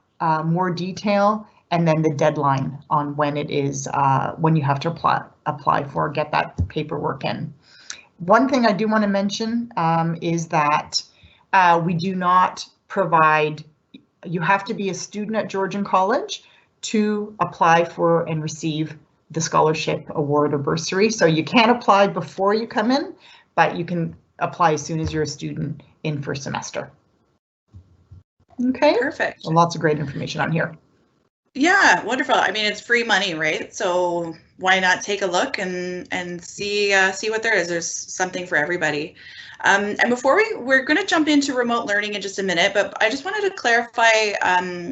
more detail, and then the deadline on when it is, when you have to apply for, get that paperwork in. One thing I do want to mention is that we do not provide, you have to be a student at Georgian College to apply for and receive the scholarship, award, or bursary. So you can't apply before you come in, but you can apply as soon as you're a student in first semester. Okay, perfect. So lots of great information on here. Yeah, wonderful. I mean, it's free money, right? So why not take a look and see what there is? There's something for everybody. And before we're going to jump into remote learning in just a minute, but I just wanted to clarify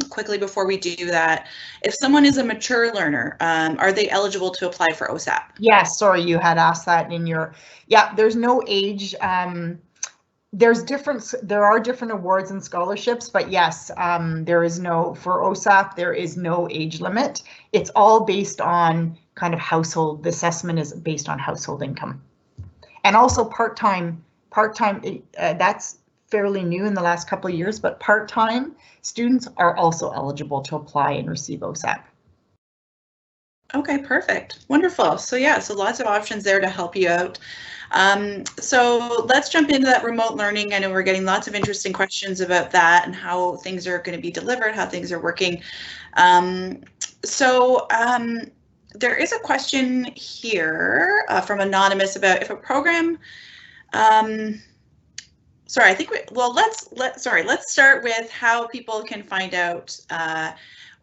quickly before we do that. If someone is a mature learner, are they eligible to apply for OSAP? Yes, sorry, you had asked that in your, yeah, there's no age. There are different awards and scholarships, but yes, there is no, for OSAP, there is no age limit. It's all based on kind of household, the assessment is based on household income. And also part-time, that's fairly new in the last couple of years, but part-time students are also eligible to apply and receive OSAP. Okay, perfect. Wonderful. So yeah, so lots of options there to help you out. So let's jump into that remote learning. I know we're getting lots of interesting questions about that and how things are going to be delivered, how things are working. There is a question here from Anonymous about if a program, sorry, I think let's start with how people can find out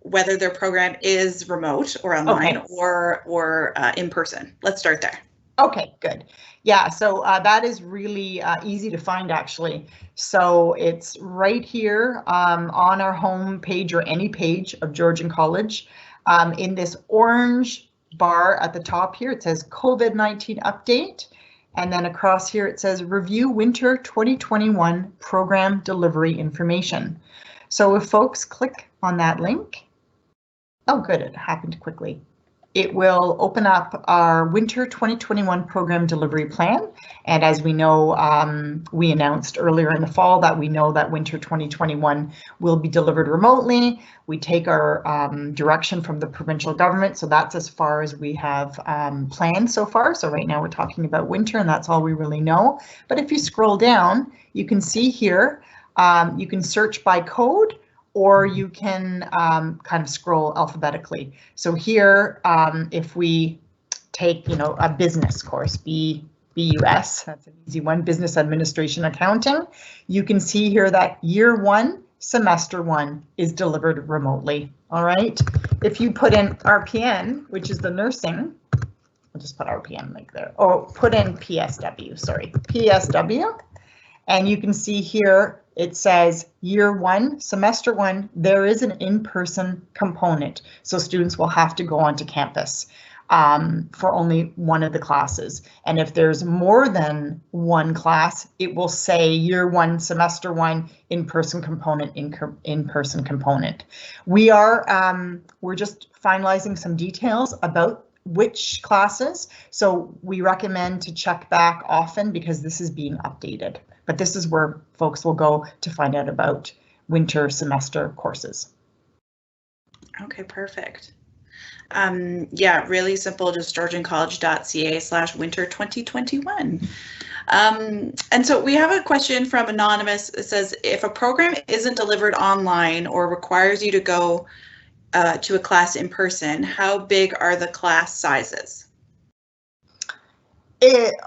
whether their program is remote or online, okay, or in person. Let's start there. Okay, good. Yeah, so that is really easy to find, actually. So it's right here on our home page or any page of Georgian College. In this orange bar at the top here, it says COVID-19 update. And then across here, it says review winter 2021 program delivery information. So if folks click on that link, oh good, it happened quickly. It will open up our winter 2021 program delivery plan. And as we know, we announced earlier in the fall that we know that winter 2021 will be delivered remotely. We take our direction from the provincial government. So that's as far as we have planned so far. So right now we're talking about winter and that's all we really know. But if you scroll down, you can see here, you can search by code, or you can kind of scroll alphabetically. So here, if we take, a business course, BUS, that's an easy one, Business Administration Accounting, you can see here that year 1, semester 1 is delivered remotely. All right. If you put in RPN, which is the nursing, I'll just put RPN like there, or put in PSW, sorry, PSW, and you can see here, it says year 1, semester 1, there is an in-person component. So students will have to go onto campus for only one of the classes. And if there's more than one class, it will say year 1, semester 1, in-person component, in-person component. We're just finalizing some details about which classes. So we recommend to check back often because this is being updated. But this is where folks will go to find out about winter semester courses. Okay, perfect. Yeah, really simple, just GeorgianCollege.ca/winter 2021. And so we have a question from Anonymous. It says, if a program isn't delivered online or requires you to go to a class in person, how big are the class sizes?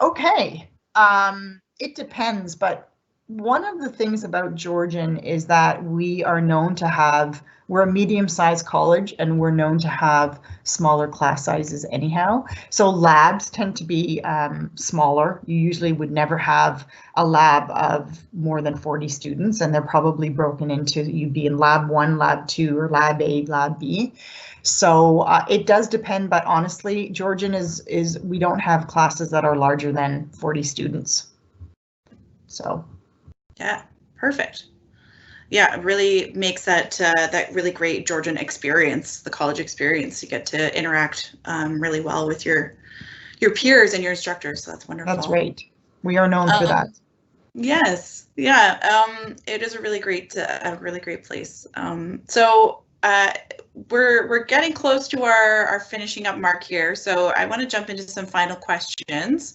Okay. It depends, but one of the things about Georgian is that we are known to have, we're a medium-sized college and we're known to have smaller class sizes anyhow. So labs tend to be smaller. You usually would never have a lab of more than 40 students, and they're probably broken into, you'd be in lab 1, lab 2, or lab A, lab B. So it does depend, but honestly, Georgian is we don't have classes that are larger than 40 students. So. Yeah, perfect. Yeah, it really makes that that really great Georgian experience, the college experience. You get to interact really well with your peers and your instructors. So that's wonderful. That's right. We are known for that. Yes. Yeah. It is a really great place. So we're getting close to our finishing up mark here. So I want to jump into some final questions.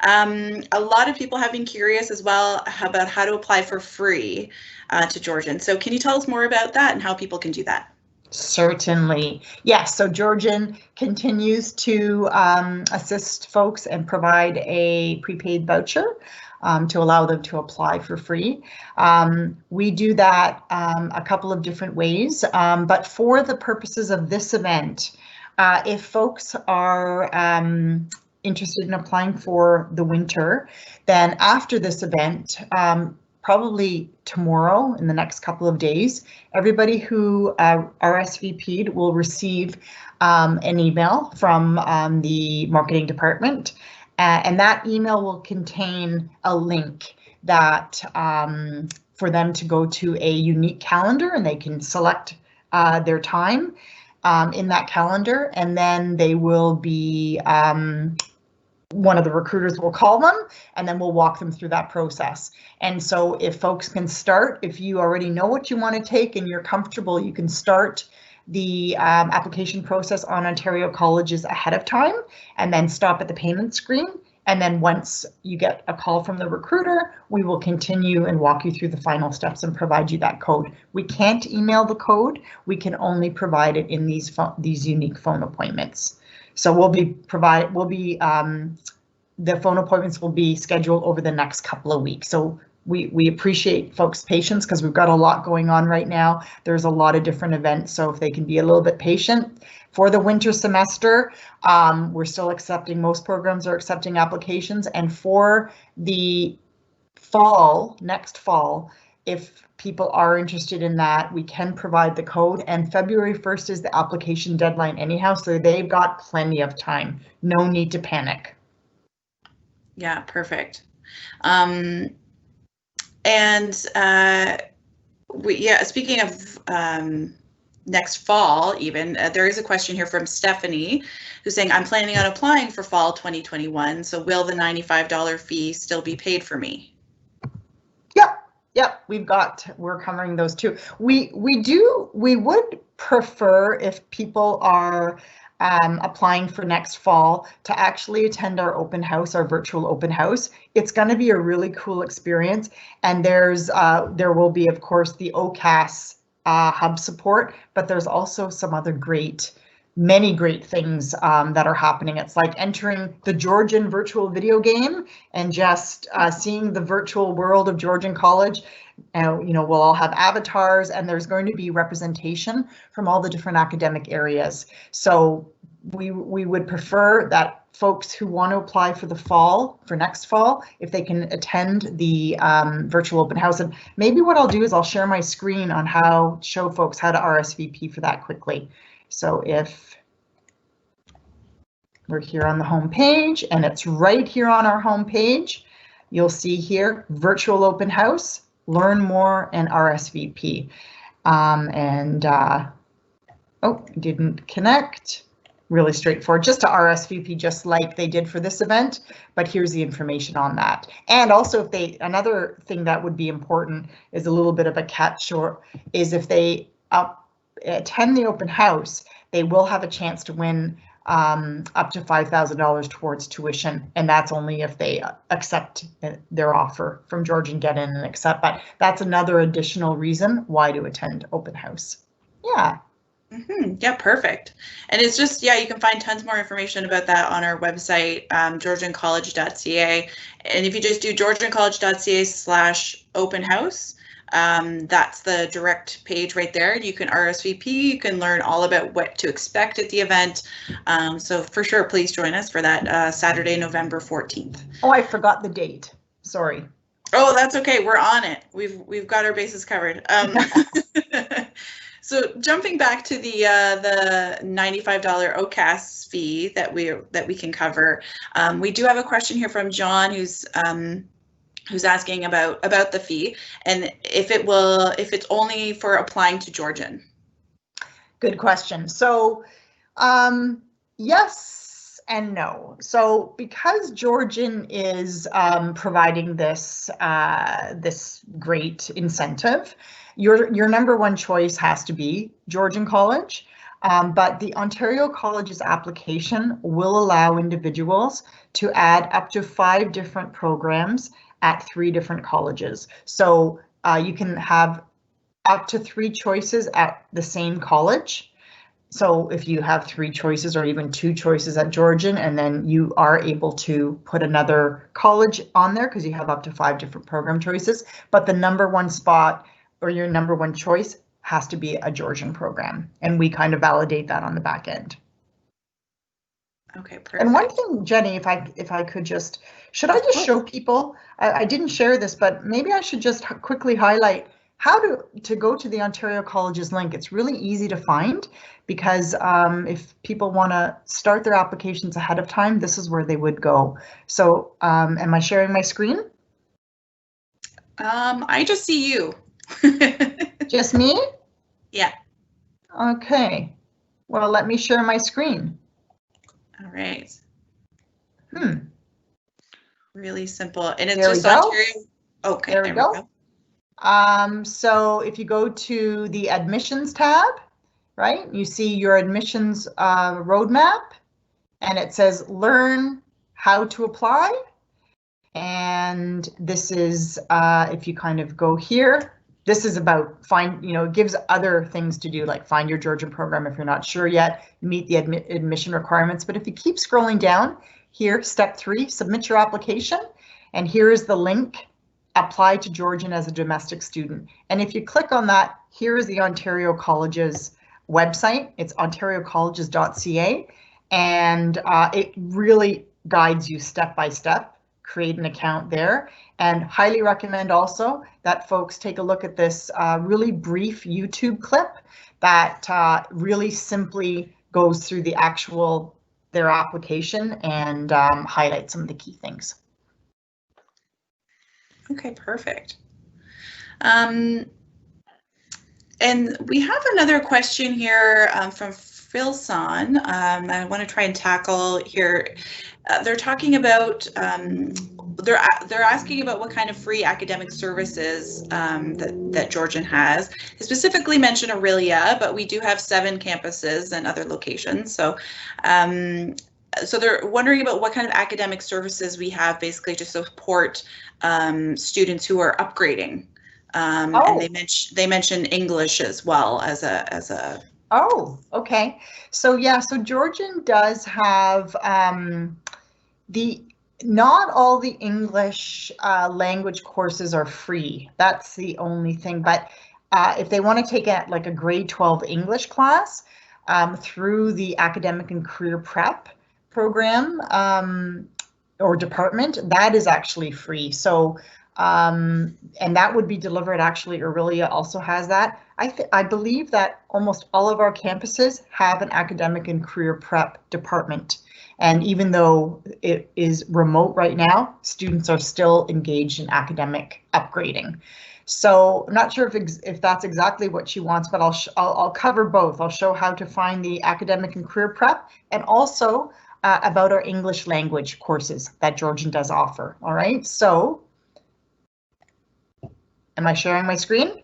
A lot of people have been curious as well about how to apply for free to Georgian. So can you tell us more about that and how people can do that? Certainly. Yes, so Georgian continues to assist folks and provide a prepaid voucher to allow them to apply for free. We do that a couple of different ways, but for the purposes of this event, if folks are interested in applying for the winter, then after this event, probably tomorrow, in the next couple of days, everybody who RSVP'd will receive an email from the marketing department, and that email will contain a link that for them to go to a unique calendar, and they can select their time in that calendar, and then they will be one of the recruiters will call them, and then we'll walk them through that process. And so if folks can start, if you already know what you want to take and you're comfortable, you can start the application process on Ontario colleges ahead of time, and then stop at the payment screen. And then once you get a call from the recruiter, we will continue and walk you through the final steps and provide you that code. We can't email the code. We can only provide it in these unique phone appointments. So the phone appointments will be scheduled over the next couple of weeks. So we appreciate folks' patience because we've got a lot going on right now. There's a lot of different events, so if they can be a little bit patient. For the winter semester, we're still accepting, most programs are accepting applications, and for the fall, next fall, if people are interested in that, we can provide the code, and February 1st is the application deadline anyhow, so they've got plenty of time. No need to panic. Yeah, perfect. Speaking of next fall, even there is a question here from Stephanie who's saying, I'm planning on applying for fall 2021. So will the $95 fee still be paid for me? Yep, we're covering those too. We would prefer, if people are applying for next fall, to actually attend our open house, our virtual open house. It's going to be a really cool experience, and there will be, of course, the OCAS hub support, but there's also some other many great things that are happening. It's like entering the Georgian virtual video game and just seeing the virtual world of Georgian College. We'll all have avatars, and there's going to be representation from all the different academic areas. So we would prefer that folks who want to apply for next fall, if they can attend the virtual open house. And maybe what I'll do is I'll share my screen on show folks how to RSVP for that quickly. So if we're here on the home page, and it's right here on our home page, you'll see here, virtual open house, learn more, and RSVP. Didn't connect. Really straightforward, just to RSVP, just like they did for this event, but here's the information on that. And also, another thing that would be important is a little bit of a catch, is if they attend the open house, they will have a chance to win up to $5,000 towards tuition, and that's only if they accept their offer from Georgian, get in and accept. But that's another additional reason why to attend open house. Yeah. Yeah, perfect. And it's just, yeah, you can find tons more information about that on our website, GeorgianCollege.ca. And if you just do GeorgianCollege.ca/open house, that's the direct page right there. You can RSVP, you can learn all about what to expect at the event. So for sure, please join us for that Saturday, November 14th. Oh, I forgot the date. Sorry. Oh, that's okay. We're on it. We've got our bases covered. So jumping back to the $95 OCAS fee that we can cover, we do have a question here from John who's asking about the fee and if it's only for applying to Georgian. Good question. So yes and no. So because Georgian is providing this this great incentive, your number one choice has to be Georgian College, but the Ontario College's application will allow individuals to add up to 5 different programs at 3 different colleges. So you can have up to 3 choices at the same college. So if you have 3 choices or even 2 choices at Georgian, and then you are able to put another college on there because you have up to 5 different program choices, but the number one spot or your number one choice has to be a Georgian program. And we kind of validate that on the back end. Okay, perfect. And one thing, Jenny, if I could just, should I just show people, I didn't share this, but maybe I should just quickly highlight how to go to the Ontario College's link. It's really easy to find because if people want to start their applications ahead of time, this is where they would go. So am I sharing my screen? I just see you. Just me? Yeah. Okay. Well, let me share my screen. All right. Really simple. And it's there just Ontario. Okay, there we go. So if you go to the admissions tab, right, you see your admissions roadmap, and it says learn how to apply. And this is, if you kind of go here, this is about it gives other things to do, like find your Georgian program if you're not sure yet, meet the admission requirements. But if you keep scrolling down here, step 3, submit your application. And here is the link, apply to Georgian as a domestic student. And if you click on that, here is the Ontario College's website. It's OntarioColleges.ca. And it really guides you step by step. Create an account there, and highly recommend also that folks take a look at this really brief YouTube clip that really simply goes through their application and highlights some of the key things. Okay, perfect. And we have another question here from Philson. I want to try and tackle here. They're talking about, they're asking about what kind of free academic services that Georgian has. They specifically mention Aurelia, but we do have 7 campuses and other locations. So, so they're wondering about what kind of academic services we have basically to support students who are upgrading. And they mention English as well as a. Oh, okay. So yeah, so Georgian does have not all the English language courses are free. That's the only thing. But if they want to take a grade 12 English class through the academic and career prep program or department, that is actually free. So and that would be delivered, actually Aurelia also has that. I believe that almost all of our campuses have an academic and career prep department. And even though it is remote right now, students are still engaged in academic upgrading. So I'm not sure if that's exactly what she wants, but I'll cover both. I'll show how to find the academic and career prep, and also about our English language courses that Georgian does offer. All right, so am I sharing my screen?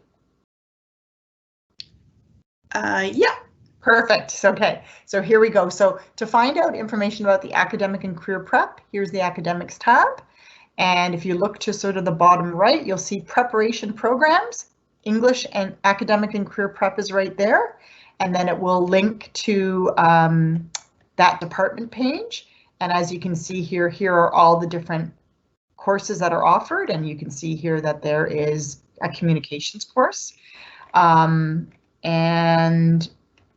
Yeah. Perfect. Okay, so here we go. So to find out information about the academic and career prep, here's the academics tab. And if you look to sort of the bottom right, you'll see preparation programs. English and academic and career prep is right there. and then it will link to that department page. And as you can see here, here are all the different courses that are offered, and you can see here that there is a communications course, and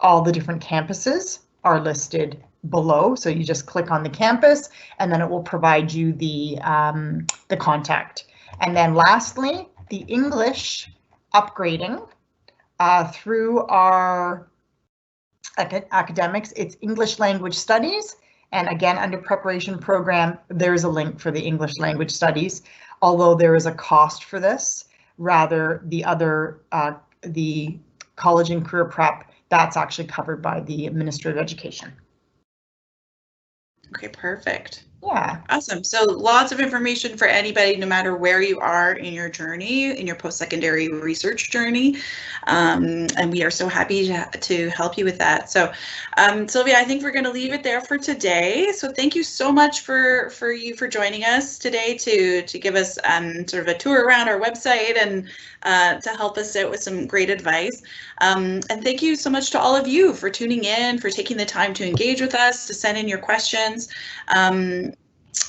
all the different campuses are listed below. So you just click on the campus, and then it will provide you the contact. And then lastly, the English upgrading through our academics, it's English language studies. And again, under preparation program, there's a link for the English language studies, although there is a cost for this. Rather, the other, the college and career prep, that's actually covered by the Ministry of Education. Okay, perfect. Yeah. Awesome. So lots of information for anybody, no matter where you are in your journey, in your post-secondary research journey. And we are so happy to help you with that. So Sylvia, I think we're going to leave it there for today. So thank you so much for joining us today to give us sort of a tour around our website and to help us out with some great advice. And thank you so much to all of you for tuning in, for taking the time to engage with us, to send in your questions.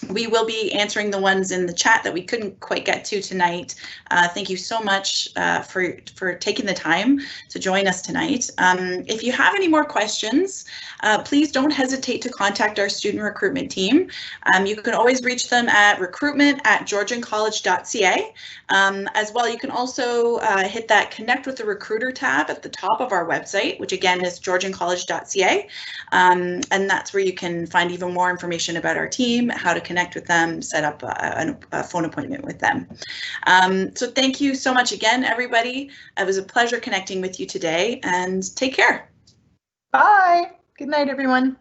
We will be answering the ones in the chat that we couldn't quite get to tonight. Thank you so much for taking the time to join us tonight. If you have any more questions, please don't hesitate to contact our student recruitment team. You can always reach them at recruitment@GeorgianCollege.ca. As well, you can also hit that Connect with the Recruiter tab at the top of our website, which again is GeorgianCollege.ca. And that's where you can find even more information about our team, how to connect with them, set up a phone appointment with them. So thank you so much again, everybody. It was a pleasure connecting with you today, and take care. Bye. Good night, everyone.